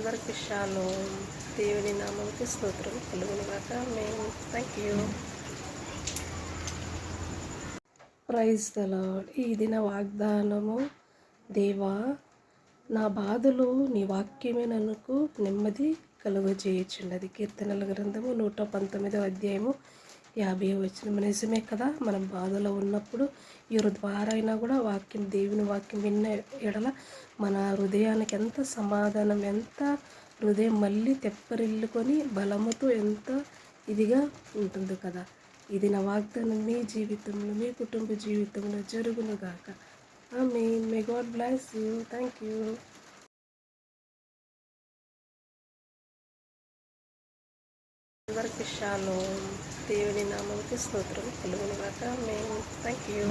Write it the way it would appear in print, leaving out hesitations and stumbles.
అందరికి షాలోమ్. దేవుని నామంకి స్తోత్రం కలుగును గాక. మేము thank you. Praise the Lord. ఈ దిన వాగ్దానము, దేవా నా బాధలు నీ వాక్యమే నన్నుకు నెమ్మది కలుగజేయుచున్నది. కీర్తనల గ్రంథము 119వ అధ్యాయము 50వ వచనం. నిజమే కదా, మనం బాధలో ఉన్నప్పుడు ఎవరి ద్వారా అయినా కూడా దేవుని వాక్యం విన్న ఎడల మన హృదయానికి ఎంత సమాధానం, ఎంత హృదయం మళ్ళీ తెప్పరిల్లుకొని బలముతో ఎంత ఇదిగా ఉంటుంది కదా. ఇది నా వాగ్దానం మీ జీవితంలో, మీ కుటుంబ జీవితంలో జరుగును గాక. ఆమేన్. May God bless you. Thank you. అందరికి షాలోమ్. దేవుని నామంకి స్తోత్రం కలుగును గాక. మేము థ్యాంక్ యూ.